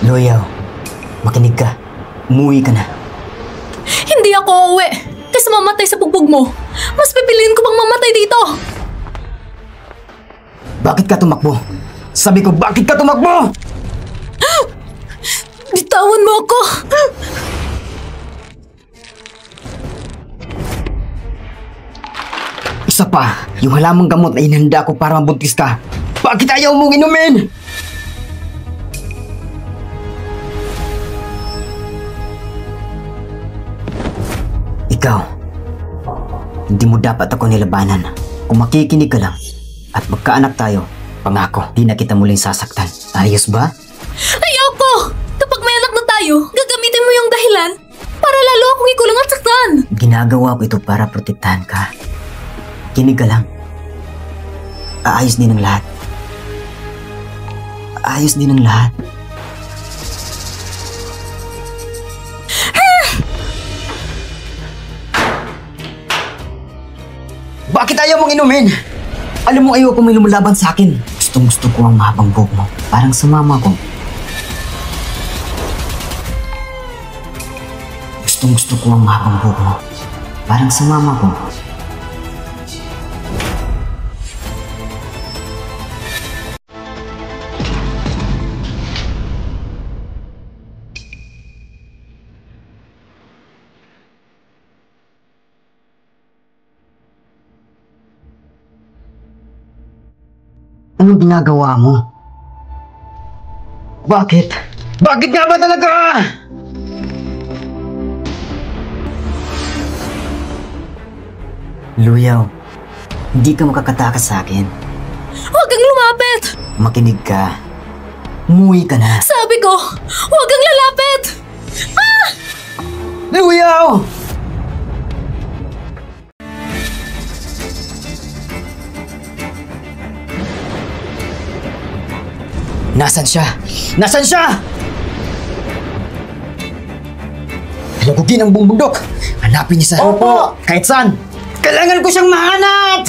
Luyaw, makinig ka. Umuwi ka na. Hindi ako uuwi. Kaysa mamatay sa bugbog mo, mas pipiliin ko pang mamatay dito. Bakit ka tumakbo? Sabi ko, bakit ka tumakbo? Bitawan mo ako. Isa pa, yung halamang gamot na inhanda ko para mabuntis ka. Bakit ayaw mong inumin? Ikaw, hindi mo dapat ako nilabanan. Kung makikinig ka lang at magkaanak tayo, pangako, di na kita muling sasaktan. Ayos ba? Ayoko! Kapag may anak na tayo, gagamitin mo yung dahilan para lalo akong ikulong at saktan. Ginagawa ko ito para protektahan ka. Kinig ka lang. Aayos din ang lahat. Ayos din ang lahat. Bakit ayaw mong inumin? Alam mo ayoko may lumalaban sa akin. Gustong gusto ko ang mahabang buhok mo. Parang sa mama ko. Gustong gusto ko ang mahabang buhok mo. Parang sa mama ko. Anong ginagawa mo? Bakit? Bakit nga ba talaga? Luyaw, hindi ka makakatakas sa akin. Huwag kang lumapit! Makinig ka. Umuwi ka na. Sabi ko, huwag kang lalapit! Ah! Luyaw! Nasaan siya? Nasaan siya? Halagugin ang buong bundok. Hanapin niya sa... Opo! Kahit saan. Kailangan ko siyang mahanap!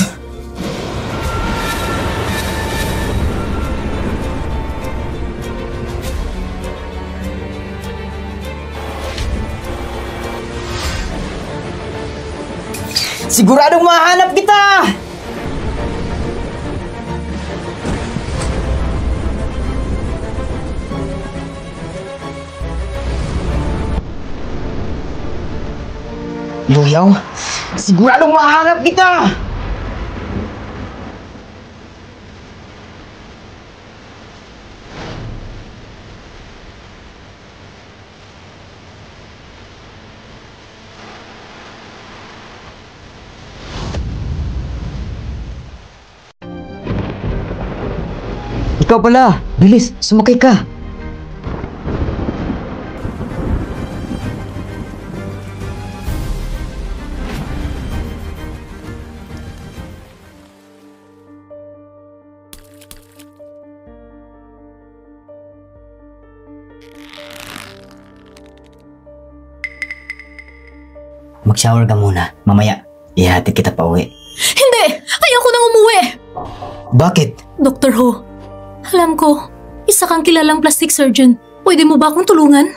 Siguradong mahanap kita! Luyaw, siguradong mahanap kita! Ikaw pala! Bilis, sumakay ka! Mag-shower ka muna. Mamaya, ihatid kita pa uwi. Hindi! Ayoko nang umuwi! Bakit? Dr. Ho, alam ko, isa kang kilalang plastic surgeon. Pwede mo ba akong tulungan?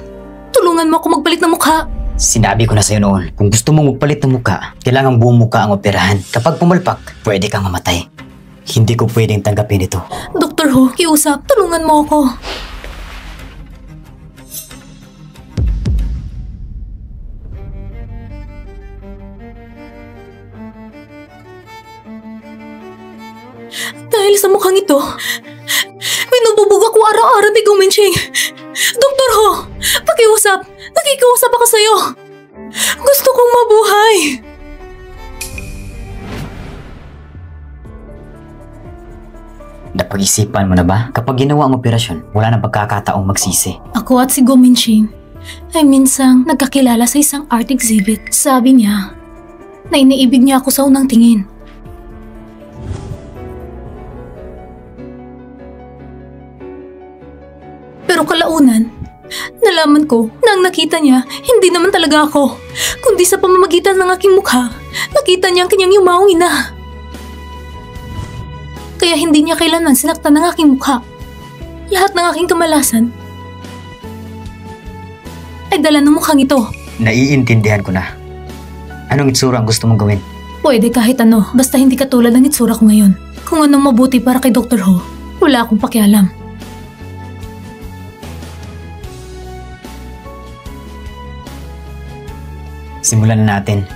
Tulungan mo ako magpalit ng mukha. Sinabi ko na sa'yo noon, kung gusto mong magpalit ng mukha, kailangan buong mukha ang operahan. Kapag pumalpak, pwede kang mamatay. Hindi ko pwedeng tanggapin ito. Dr. Ho, kiusap, tulungan mo ako. Dahil sa mukhang ito, binububog ako araw-araw ni Gumenching. Dr. Ho, pakiusap, nakikiusap ako sa'yo. Gusto kong mabuhay. Napag-isipan mo na ba? Kapag ginawa ang operasyon, wala nang pagkakataong magsisi. Ako at si Gumenching ay minsang nagkakilala sa isang art exhibit. Sabi niya na iniibig niya ako sa unang tingin. Pero kalaunan, nalaman ko na ang nakita niya hindi naman talaga ako, kundi sa pamamagitan ng aking mukha, nakita niya ang kanyang yumaong ina. Kaya hindi niya kailanman sinaktan ng aking mukha. Lahat ng aking kamalasan ay dala ng mukhang ito. Naiintindihan ko na. Anong itsura ang gusto mong gawin? Pwede kahit ano, basta hindi katulad ng itsura ko ngayon. Kung anong mabuti para kay Dr. Ho, wala akong pakialam. Simulan na natin.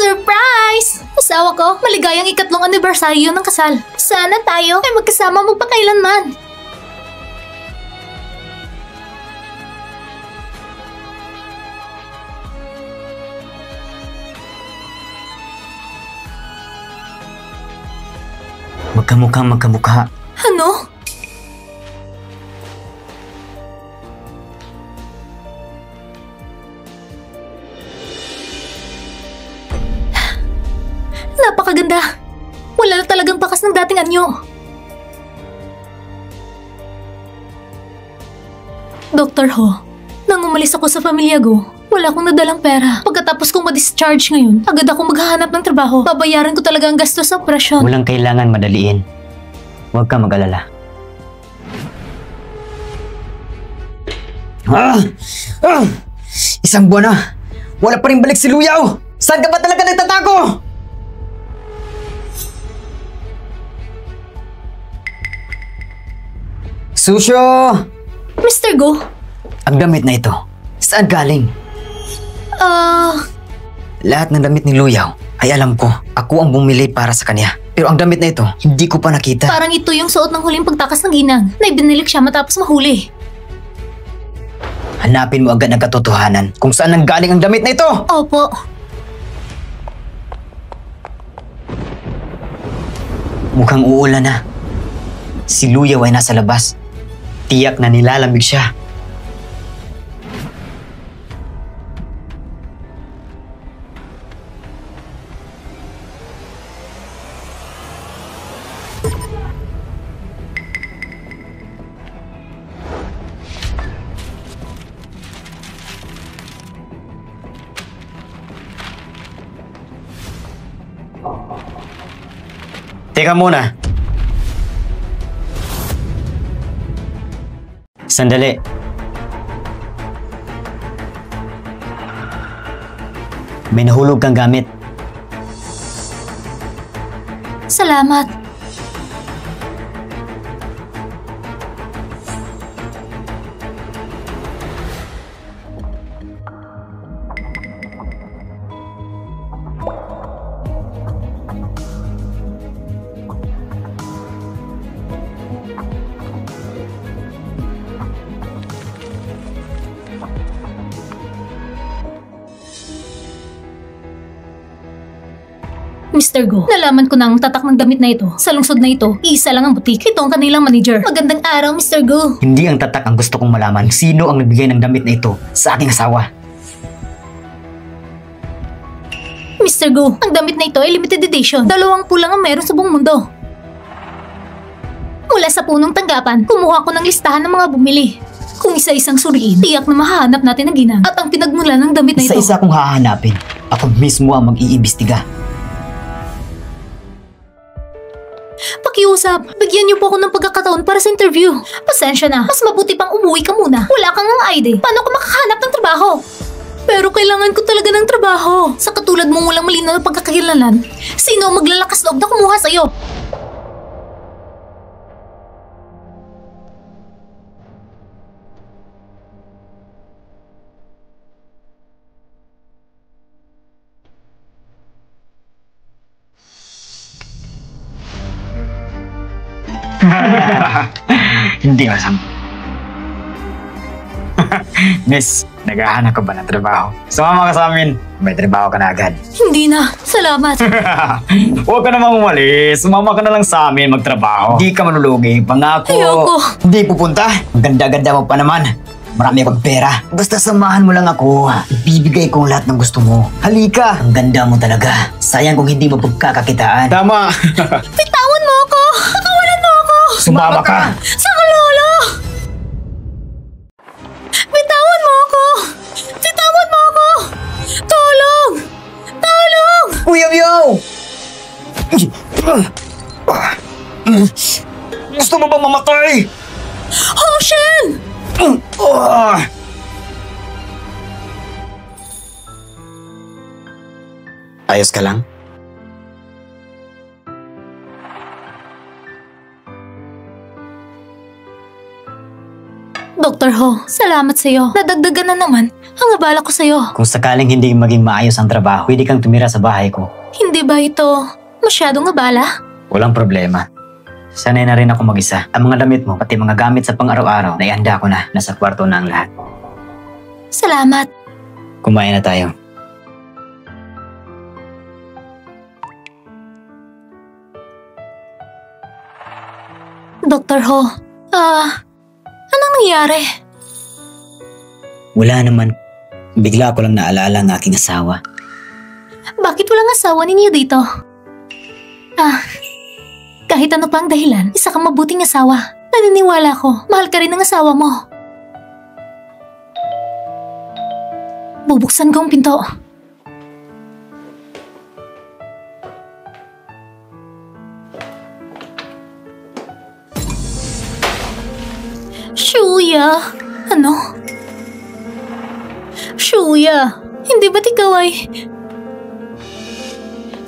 Surprise! Asawa ko, maligayang ikatlong anibersaryo ng kasal. Sana tayo ay magkasama magpakailanman. Magkamukhang magkamukha. Ano? Napakaganda. Wala na talagang bakas ng dating anyo. Dr. Ho, nang umalis ako sa pamilya ko, wala akong nadalang pera. Pagkatapos kong ma-discharge ngayon, agad ako maghahanap ng trabaho. Babayaran ko talaga ang gastos sa operasyon. Walang kailangan madaliin. Huwag ka mag-alala. Isang buwan na! Wala pa rin balik si Luyaw! Saan ka ba talaga nagtatago? Susyo! Mr. Go? Ang damit na ito, saan galing? Lahat ng damit ni Luyaw ay alam ko. Ako ang bumili para sa kanya. Pero ang damit na ito, hindi ko pa nakita. Parang ito yung suot ng huling pagtakas ng ginang na ibinilik siya matapos mahuli. Hanapin mo agad ang katotohanan kung saan nanggaling ang damit na ito! Opo. Mukhang uulan na. Si Luyaw ay nasa labas. Tiyak na nilalamig siya. Teka muna. Sandali. May nahulog kang gamit. Salamat. Mr. Go, nalaman ko na ang tatak ng damit na ito. Sa lungsod na ito, isa lang ang butik. Ito ang kanilang manager. Magandang araw, Mr. Go. Hindi ang tatak ang gusto kong malaman. Sino ang nagbigay ng damit na ito sa aking asawa? Mr. Go, ang damit na ito ay limited edition. 20 lang ang meron sa buong mundo. Mula sa punong tanggapan, kumuha ko ng listahan ng mga bumili. Kung isa-isang suriin, tiyak na mahahanap natin ang ginang at ang pinagmulan ng damit na ito. Isa-isa kong hahanapin. Ako mismo ang mag-iimbestiga. Pakiusap, bigyan niyo po ako ng pagkakataon para sa interview. Pasensya na, mas mabuti pang umuwi ka muna. Wala kang ang ID. Paano ko makakahanap ng trabaho? Pero kailangan ko talaga ng trabaho. Sa katulad mong walang malinaw na pagkakakilanlan, sino ang maglalakas loob na kumuha sa'yo? Hindi masama. Miss, naghahanap ka ba ng trabaho? Sumama ka sa amin. May trabaho ka na agad. Hindi na. Salamat. Huwag ka namang umalis. Sumama ka na lang sa amin magtrabaho. Hindi ka manulugi. Pangako. Ayoko. Hindi pupunta. Ang ganda-ganda mo pa naman. Marami akong pera. Basta samahan mo lang ako. Ibibigay ko lahat ng gusto mo. Halika. Ang ganda mo talaga. Sayang kung hindi mo pagkakakitaan. Tama. Bitawan mo ako. Pakawalan mo ako. Sumama ka. Saka lolo. Bitawan mo ako. Bitawan mo ako. Tulong. Tulong. Kuya Bio! Gusto mo bang mamatay? Hoshin! Ayos ka lang? Dr. Ho, salamat sa'yo. Nadagdagan na naman ang abala ko sa'yo. Kung sakaling hindi maging maayos ang trabaho, pwede kang tumira sa bahay ko. Hindi ba ito masyadong abala? Walang problema. Sanay na rin ako mag-isa. Ang mga damit mo, pati mga gamit sa pang-araw-araw, naihanda ko na. Nasa kwarto na ang lahat. Salamat. Kumain na tayo. Dr. Ho, anong nangyari? Wala naman. Bigla ko lang naalala ang aking asawa. Bakit walang asawa ninyo dito? Kahit ano pa ang dahilan, isa kang mabuting asawa. Naniniwala ko, mahal ka rin ng asawa mo. Bubuksan ko ang pinto. Shuya! Ano? Shuya! Hindi ba't ikaw ay...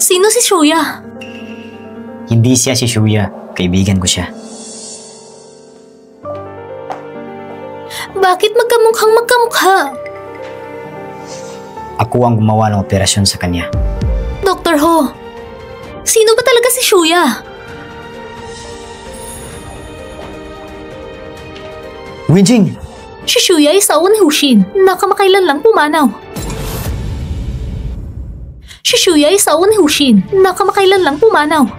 Sino si Shuya? Hindi siya si Shuya. Kaibigan ko siya. Bakit magkamukhang magkamukha? Ako ang gumawa ng operasyon sa kanya. Dr. Ho, sino ba talaga si Shuya? Winjing! Si Shuya ay asawa ni Hushin na kamakailan lang pumanaw. Si Shuya ay asawa ni Hushin na kamakailan lang pumanaw.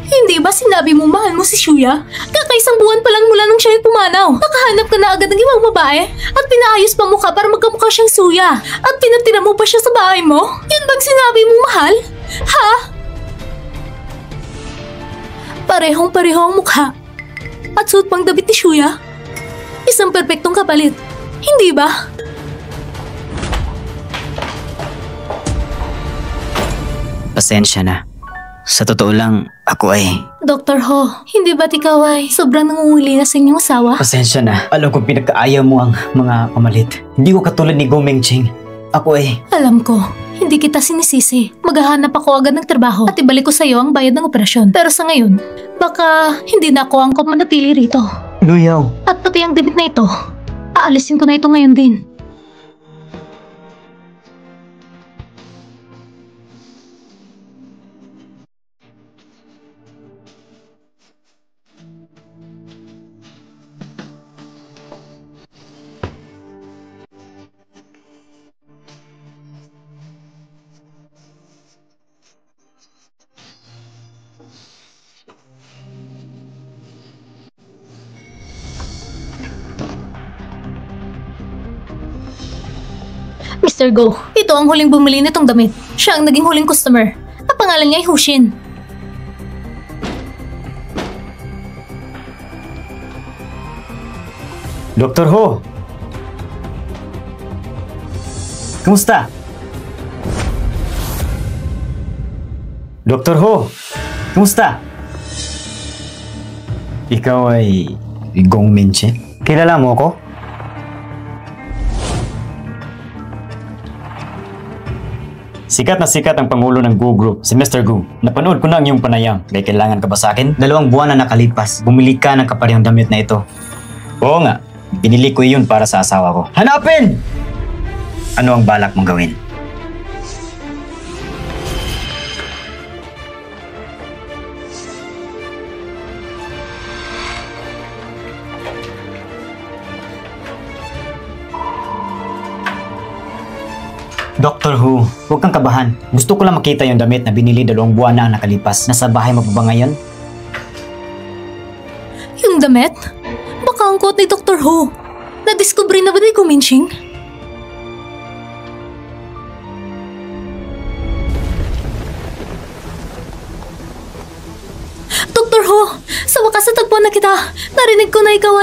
Hindi ba sinabi mo mahal mo si Shuya? Kakaisang buwan pa lang mula nung siya ay pumanaw. Nakahanap ka na agad ng ibang babae at pinaayos pa mukha para magkamukha siyang Shuya. At pinatira mo pa siya sa bahay mo? Yun bang sinabi mo mahal? Ha? Parehong-pareho ang mukha. At suot pang damit ni Shuya. Isang perpektong kapalit. Hindi ba? Pasensya na. Sa totoo lang, ako ay... Dr. Ho, hindi ba't ikaw ay sobrang nangunguli na sa inyong asawa? Pasensya na. Alam ko pinagkaayaw mo ang mga pamalit. Hindi ko katulad ni Go Mengching. Ako ay... Alam ko, hindi kita sinisisi. Maghahanap ako agad ng trabaho at ibalik ko sa iyo ang bayad ng operasyon. Pero sa ngayon, baka hindi na ako angkop manatili rito. Luyaw. At pati ang damit na ito, aalisin ko na ito ngayon din. Mr. Go, ito ang huling bumili nitong damit. Siya ang naging huling customer. Ang pangalan niya ay Hushin. Dr. Ho! Kumusta? Dr. Ho! Kumusta? Ikaw ay Gong Minche? Kilala mo ako? Sikat na sikat ang pangulo ng Go Group, si Mr. Go. Napanood ko na ang iyong panayam. May kailangan ka ba sa akin? 2 buwan na nakalipas. Bumili ka ng kaparehong damit na ito. Oo nga, binili ko iyon para sa asawa ko. Hanapin! Ano ang balak mong gawin? Doctor Who, huwag kang kabahan. Gusto ko lang makita yung damit na binili 2 buwan na ang nakalipas. Nasa bahay mo pa ba ngayon? Yung damit? Baka ang coat ni Dr. Who. Nadiskubre na ba ni Guminching? Dr. Who, sa wakas natagpuan na kita. Narinig ko na ikaw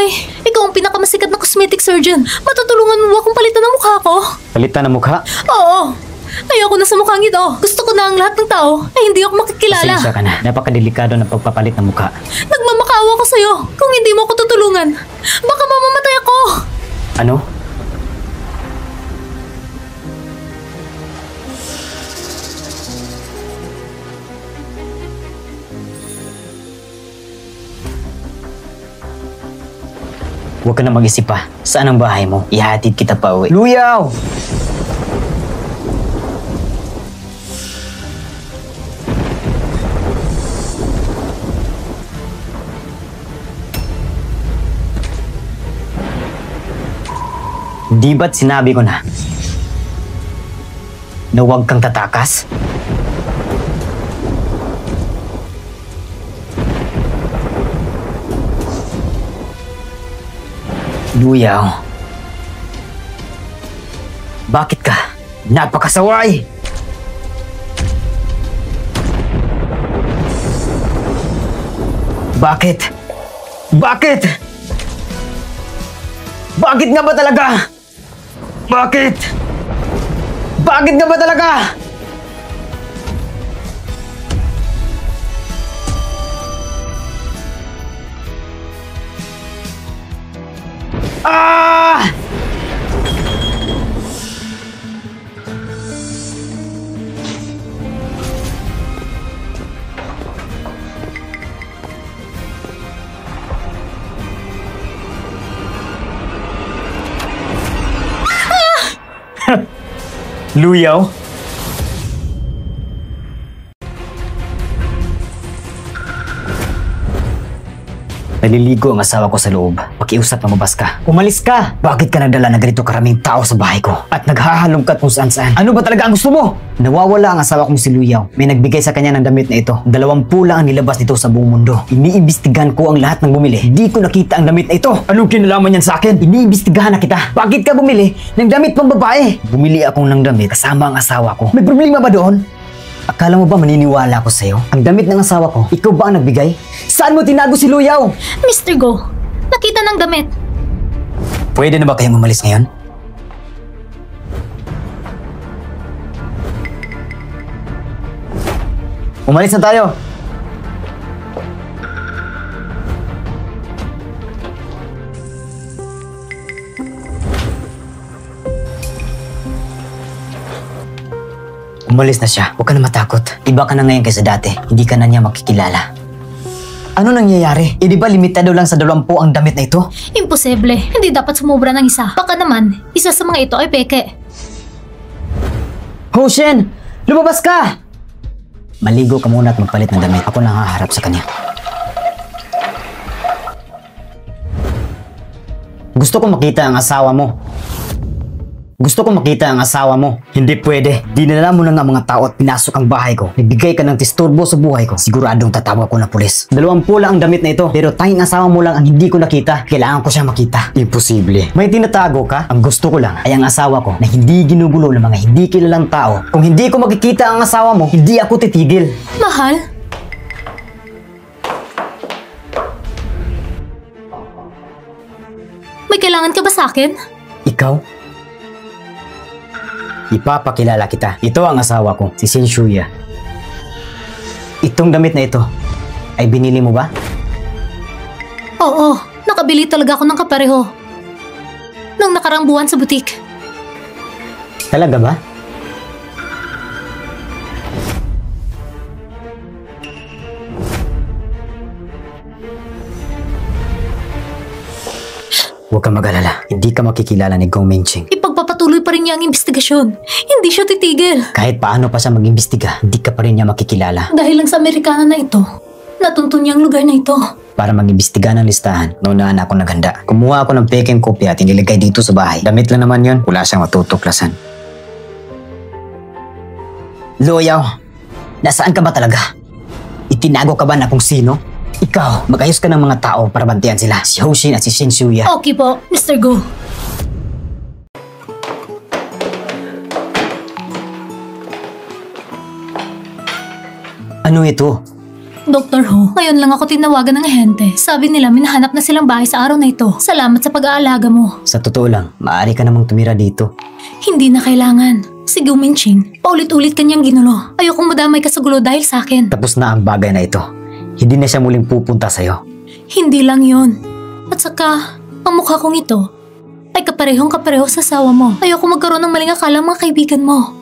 ang pinakamasikat na cosmetic surgeon. Matutulungan mo ba akong palitan ang mukha ko? Palitan ng mukha? Oo. Ayoko na sa mukhang ito. Gusto ko na ang lahat ng tao ay hindi ako makikilala. Pasensya ka na. Napakadelikado ng pagpapalit ng mukha. Nagmamakaawa ko sa'yo. Kung hindi mo ako tutulungan, baka mamamatay ako. Ano? Huwag ka na mag-isip pa. Saan ang bahay mo? Ihatid kita pa uwi. Luyaw! Di ba't sinabi ko na huwag kang tatakas? Luyaw. Bakit ka? Napakasaway! Bakit? Bakit? Bakit nga ba talaga? Bakit? Bakit nga ba talaga? Ah! Luyaw? Naliligo ang asawa ko sa loob. Pakiusap na mabas ka. Umalis ka! Bakit ka nagdala na ganito karaming tao sa bahay ko? At naghahalongkat kung saan saan? Ano ba talaga ang gusto mo? Nawawala ang asawa kong si Luyaw. May nagbigay sa kanya ng damit na ito. 20 lang ang nilabas nito sa buong mundo. Iniimbestigahan ko ang lahat ng bumili. Hindi ko nakita ang damit na ito. Anong kinalaman yan sa akin? Iniimbestigahan na kita. Bakit ka bumili ng damit pang babae? Bumili akong ng damit kasama ang asawa ko. May problema ba doon? Akala mo ba maniniwala ako sa'yo? Ang damit ng asawa ko, ikaw ba ang nagbigay? Saan mo tinago si Luyaw? Mr. Go, nakita ng damit. Pwede na ba kayong umalis ngayon? Umalis na tayo! Umalis na siya. Huwag ka na matakot. Iba ka na ngayon kaysa dati. Hindi ka na niya makikilala. Ano nangyayari? Di ba limitado lang sa 20 ang damit na ito? Imposible. Hindi dapat sumobra ng isa. Baka naman, isa sa mga ito ay peke. Hoshen! Lumabas ka! Maligo ka muna at magpalit ng damit. Ako na haharap sa kanya. Gusto ko makita ang asawa mo. Gusto ko makita ang asawa mo. Hindi pwede. Dinala mo na nga mga tao at pinasok ang bahay ko. Nagbigay ka ng disturbo sa buhay ko. Siguradong tatawag ako ng pulis. 20 lang ang damit na ito. Pero tanging asawa mo lang ang hindi ko nakita. Kailangan ko siya makita. Imposible. May tinatago ka? Ang gusto ko lang ay ang asawa ko na hindi ginugulo ng mga hindi kilalang tao. Kung hindi ko makikita ang asawa mo, hindi ako titigil. Mahal? May kailangan ka ba sa akin? Ikaw? Ipapakilala kita. Ito ang asawa ko, si Senshuya. Itong damit na ito, ay binili mo ba? Oo, nakabili talaga ako ng kapareho. Nang nakarang buwan sa butik. Talaga ba? Huwag kang mag-alala. Hindi ka makikilala ni Gong Mingching. Ipagpapatuloy pa rin niya ang investigasyon. Hindi siya titigil. Kahit paano pa siya mag-imbestiga, hindi ka pa rin niya makikilala. Dahil lang sa Amerikana na ito, natuntun niya ang lugar na ito. Para mag-imbestiga ng listahan, noon ako naghanda. Kumuha ako ng peking kopya at inilagay dito sa bahay. Damit lang naman yon, wala siyang matutuklasan. Loyaw, nasaan ka ba talaga? Itinago ka ba na kung sino? Ikaw, mag-ayos ka ng mga tao para bantayan sila. Si Hoshin at si Shinsuya. Okay po, Mr. Go. Ano ito? Dr. Ho, ngayon lang ako tinawagan ng ahente. Sabi nila minahanap na silang bahay sa araw na ito. Salamat sa pag-aalaga mo. Sa totoo lang, maaari ka namang tumira dito. Hindi na kailangan. Si Gu Minching, paulit-ulit kanyang ginulo. Ayokong madamay ka sa gulo dahil sa akin. Tapos na ang bagay na ito. Hindi na siya muling pupunta sa'yo. Hindi lang yon. At saka, ang mukha kong ito ay kaparehong kapareho sa asawa mo. Ayoko magkaroon ng maling akala mga kaibigan mo.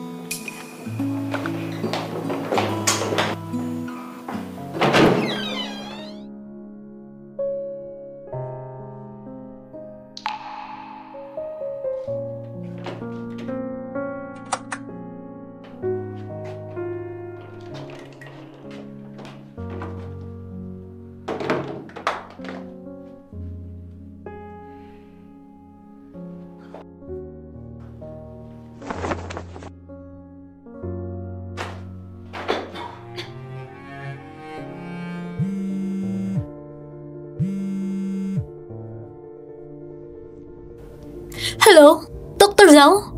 Hello? Dr. Zhao?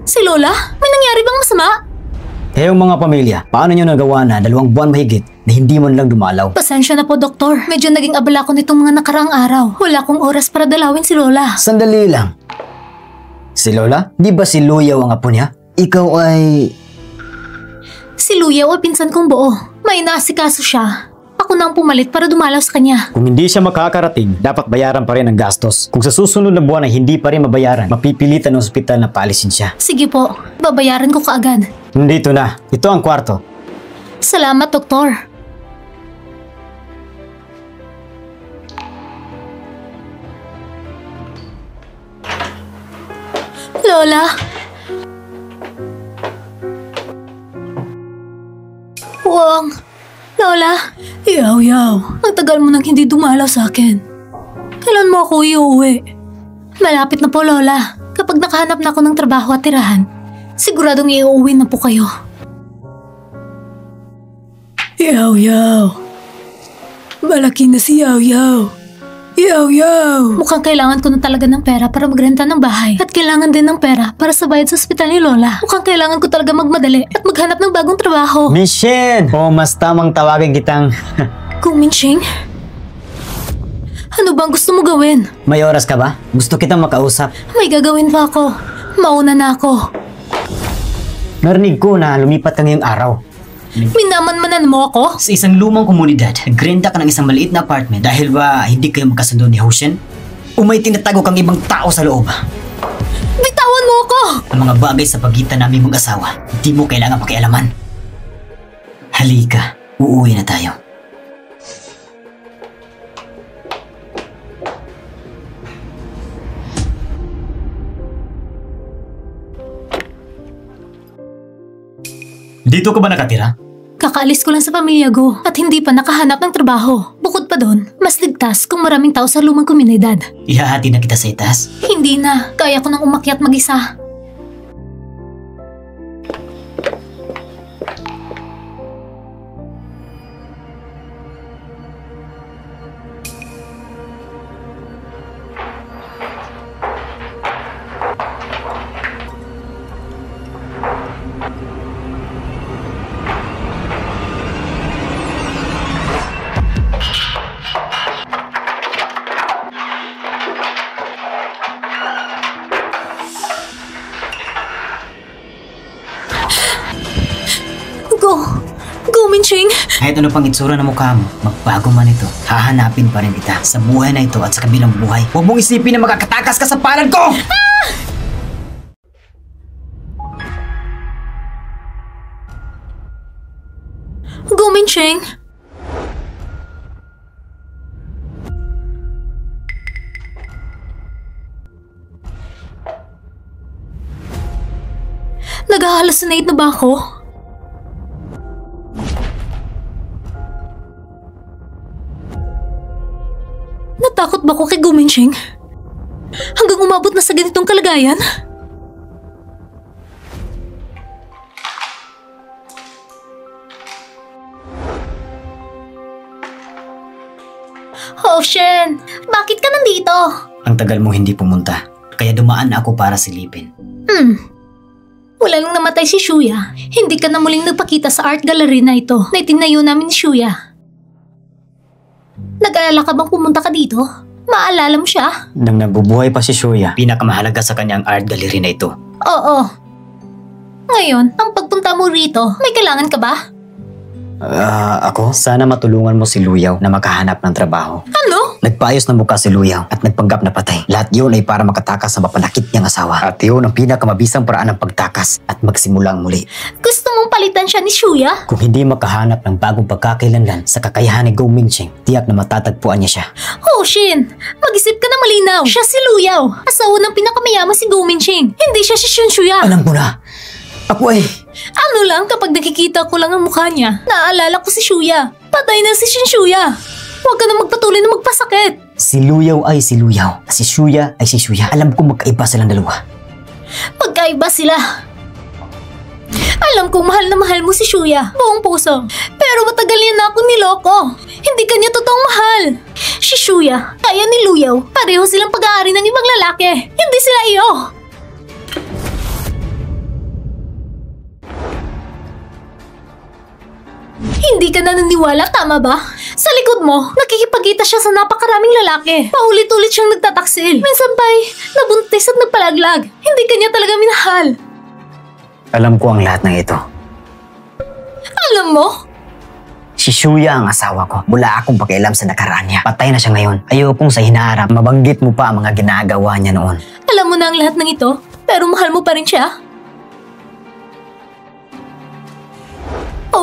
Si Lola? May nangyari bang masama? Yung mga pamilya, paano nyo nagawa na 2 buwan mahigit na hindi man lang dumalaw? Pasensya na po, Doktor. Medyo naging abala ko nitong mga nakaraang araw. Wala akong oras para dalawin si Lola. Sandali lang. Si Lola? Di ba si Luyaw ang apo niya? Ikaw ay... Si Luyaw ay pinsan kong buo. May naasikaso siya. Ako na ang pumalit para dumalaw sa kanya. Kung hindi siya makakarating, dapat bayaran pa rin ang gastos. Kung sa susunod na buwan ay hindi pa rin mabayaran, mapipilitan ng ospital na paalisin siya. Sige po, babayaran ko kaagad. Nandito na. Ito ang kwarto. Salamat, Doktor. Lola? Wong. Lola? Yaw. Ang tagal mo nang hindi dumalaw sa akin. Kailan mo ako iuwi? Malapit na po, Lola. Kapag nakahanap na ako ng trabaho at tirahan, siguradong iuwi na po kayo. Yaw. Malaki na si Yaw. Mukhang kailangan ko na talaga ng pera para magrenta ng bahay. At kailangan din ng pera para sa bayad sa ospital ni Lola. Mukhang kailangan ko talaga magmadali at maghanap ng bagong trabaho. Michelle! O mas tamang tawagin kitang... Gu Minching? Ano bang gusto mo gawin? May oras ka ba? Gusto kitang makausap. May gagawin pa ako. Mauna na ako. Narinig ko na lumipat ka ngayong araw. Minaman-manan mo ako? Sa isang lumang komunidad, nagrenta ka ng isang maliit na apartment dahil ba hindi kayo magkasundo ni Hoshin? O may tinatago kang ibang tao sa loob? Bitawan mo ako! Ang mga bagay sa pagitan namin mag-asawa, hindi mo kailangan pakialaman. Halika, uuwi na tayo. Dito ka ba nakatira? Kakaalis ko lang sa pamilya Go at hindi pa nakahanap ng trabaho. Bukod pa doon, mas ligtas kung maraming tao sa lumang komunidad. Ihahati na kita sa itaas. Hindi na, kaya ko nang umakyat mag-isa. Gu Minching! Kahit ano pang itsura ng mukha mo, magbago man ito, hahanapin pa rin kita sa buhay na ito at sa kabilang buhay. Huwag mong isipin na makakatakas ka sa palad ko! Gu Minching! Nag-halucinate na ba ako? Natakot ba ko kay Gu Minching? Hanggang umabot na sa ganitong kalagayan? Shen, bakit ka nandito? Ang tagal mo hindi pumunta, kaya dumaan na ako para silipin. Wala nang namatay si Shuya. Hindi ka na muling nagpakita sa art gallery na ito na itinayo namin ni Shuya. Nag-alala ka bang pumunta ka dito? Maalala mo siya? Nang nabubuhay pa si Shuya, pinakamahalaga sa kanyang art gallery na ito. Oo. Ngayon, ang pagpunta mo rito, may kailangan ka ba? Ako? Sana matulungan mo si Luyaw na makahanap ng trabaho. Ano? Nagpaayos ng mukha si Luyaw at nagpanggap na patay. Lahat yun ay para makatakas sa mapanakit niyang asawa. At yun ang pinakamabisang paraan ng pagtakas at magsimulang muli. Gusto mong palitan siya ni Shuya? Kung hindi makahanap ng bagong pagkakailanlan sa kakayahan ni Go Mingcheng, tiyak na matatagpuan niya siya. Shin, mag-isip ka na malinaw. Siya si Luyaw, asawa ng pinakamayaman si Go Mingcheng. Hindi siya si Shuya. Alam ko na. Ako ay... Ano lang kapag nakikita ko lang ang mukha niya, naaalala ko si Shuya. Patay na si Shuya. Huwag ka na magpatuloy na magpasakit. Si Luyaw ay si Luyaw. Si Shuya ay si Shuya. Alam ko magkaiba silang dalawa. Magkaiba sila. Alam kong mahal na mahal mo si Shuya, buong puso. Pero matagal niya na akong niloko. Hindi kanya totoong mahal. Si Shuya, kaya ni Luyaw, pareho silang pag-aari ng ibang lalaki. Hindi sila iyo. Hindi ka naniniwala, tama ba? Sa likod mo, nakikipagkita siya sa napakaraming lalaki. Paulit-ulit siyang nagtataksil. Minsan pa'y nabuntis at nagpalaglag. Hindi kanya talaga minahal. Alam ko ang lahat ng ito. Alam mo? Si Shuya ang asawa ko. Wala akong pakialam sa nakaraan niya. Patay na siya ngayon. Ayokong sa hinaharap, mabanggit mo pa ang mga ginagawa niya noon. Alam mo na ang lahat ng ito, pero mahal mo pa rin siya?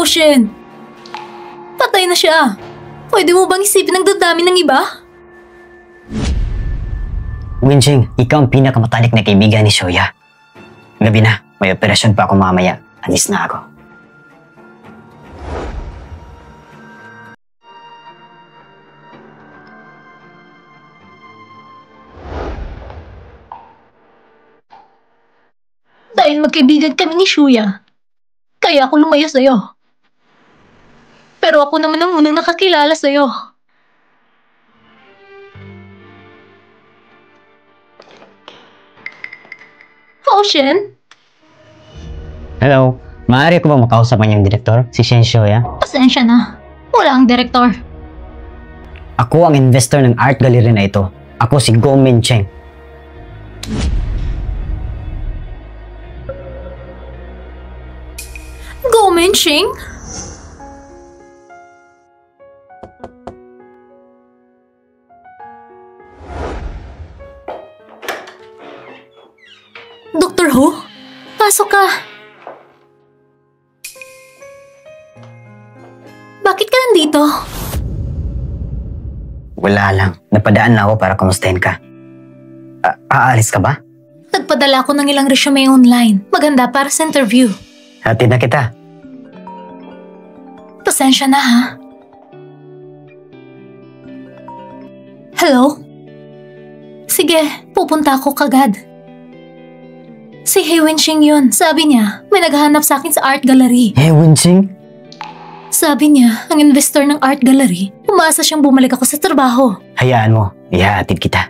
Shen, patay na siya. Pwede mo bang isipin ang damdamin ng iba? Winching, ikaw ang pinakamatalik na kaibigan ni Shuya. Gabi na, may operasyon pa ako mamaya. Alis na ako. Dahil magkaibigan kami ni Shuya, kaya ako lumayo sa'yo. Pero ako naman ang unang nakakilala sa'yo. Shen? Hello, maaari ko ba makausap ang iyong direktor? Si Shen Shuya? Pasensya na. Wala ang direktor. Ako ang investor ng art gallery na ito. Ako si Go Mingcheng. Go Mingcheng? Dr. Ho? Pasok ka. Bakit ka nandito? Wala lang. Napadaan na ako para kumustahin ka. Aalis ka ba? Nagpadala ako ng ilang resume online. Maganda para sa interview. Hatid na kita. Pasensya na ha. Hello? Sige, pupunta ako kagad. Si He Wenxing yun. Sabi niya, may naghahanap sa akin sa art gallery. He Wenxing? Sabi niya, ang investor ng art gallery, umaasa siyang bumalik ako sa trabaho. Hayaan mo, ihahatid kita.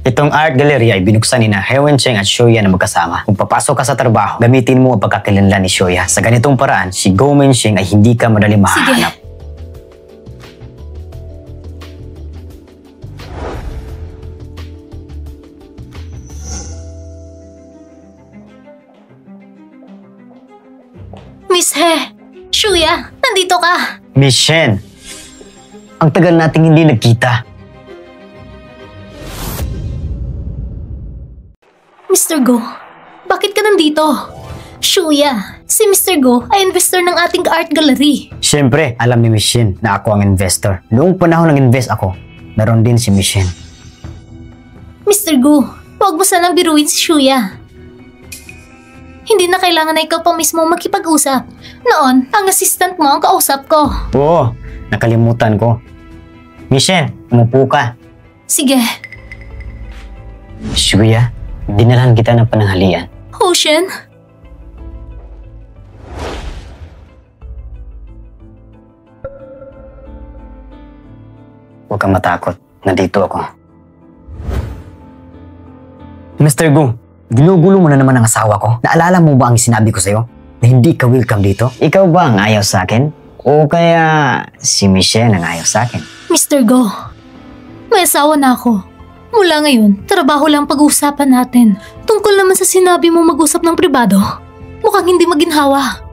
Itong art gallery ay binuksan ni na He Wenxing at Shuya na magkasama. Kung papasok ka sa trabaho, gamitin mo ang pagkakakilanlan ni Shuya. Sa ganitong paraan, si Go Mingcheng ay hindi ka madali mahahanap. Sige. Miss He, Shuya, nandito ka. Miss Shen, ang tagal nating hindi nagkita. Mr. Go, bakit ka nandito? Shuya, si Mr. Go ay investor ng ating art gallery. Siyempre, alam ni Miss Shen na ako ang investor. Noong panahon ng invest ako, naroon din si Miss Shen. Mr. Go, huwag mo sanang biruin si Shuya. Hindi na kailangan na ikaw pa mismo makipag-usap. Noon, ang assistant mo ang kausap ko. Oo, nakalimutan ko. Miss Shen, umupo ka. Sige. Shuya, dinalahan kita ng pananghalian. Ho Shen, Huwag kang matakot. Nandito ako. Mr. Gu, ginugulo mo na naman ang asawa ko. Naalala mo ba ang sinabi ko sa'yo? Na hindi ka welcome dito? Ikaw ba ang ayaw sa akin? O kaya si Michelle ang ayaw sa akin? Mr. Go, may asawa na ako. Mula ngayon, trabaho lang pag-uusapan natin. Tungkol naman sa sinabi mo mag-usap ng pribado, mukhang hindi maginhawa.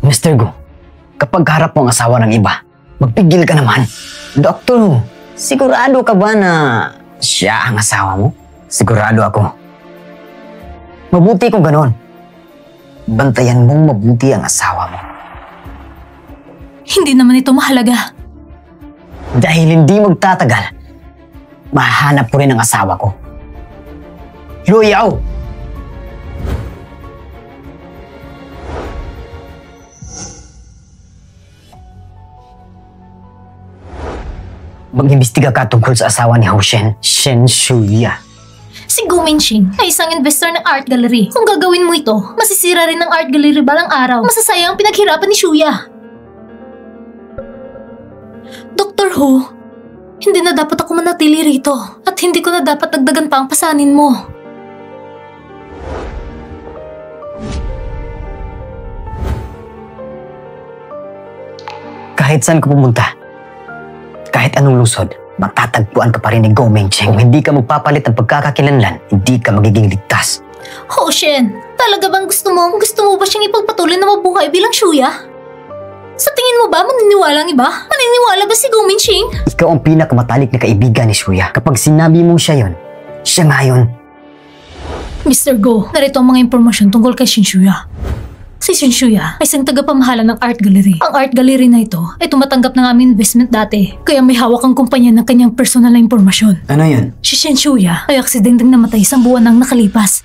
Mr. Gu, kapag harap mo ang asawa ng iba, magpigil ka naman. Doktor, sigurado ka ba na siya ang asawa mo? Sigurado ako. Mabuti kung ganon. Bantayan mong mabuti ang asawa mo. Hindi naman ito mahalaga. Dahil hindi magtatagal, mahanap ko rin ang asawa ko. Luyaw! Mag-imbestiga ka tungkol sa asawa ni Ho Shen, Shen Shuya. Si Gu Minxing ay isang investor ng art gallery. Kung gagawin mo ito, masisira rin ng art gallery balang araw. Masasayang ang pinaghirapan ni Shuya. Dr. Ho, hindi na dapat ako manatili rito at hindi ko na dapat dagdagan pa ang pasanin mo. Kahit saan ka pumunta, kahit anong lusod, matatagpuan ka pa rin ni Go Mingcheng. Kung hindi ka magpapalit ng pagkakakilanlan, hindi ka magiging ligtas. Ho Shen, talaga bang gusto mo ba siyang ipagpatuloy na mabuhay bilang Shuya? Sa tingin mo ba maniniwala ang iba? Maniniwala ba si Go Minxing? Ikaw ang pinakamatalik na kaibigan ni Shuya. Kapag sinabi mong siya nga yun. Mr. Go, narito ang mga impormasyon tungkol kay Shin Shuya. Si Shin Shuya ay isang tagapamahala ng art gallery. Ang art gallery na ito ay tumatanggap ng aming investment dati, kaya may hawak ang kumpanya ng kanyang personal na impormasyon. Ano yun? Si Shin Shuya ay aksidenteng namatay isang buwan nang nakalipas.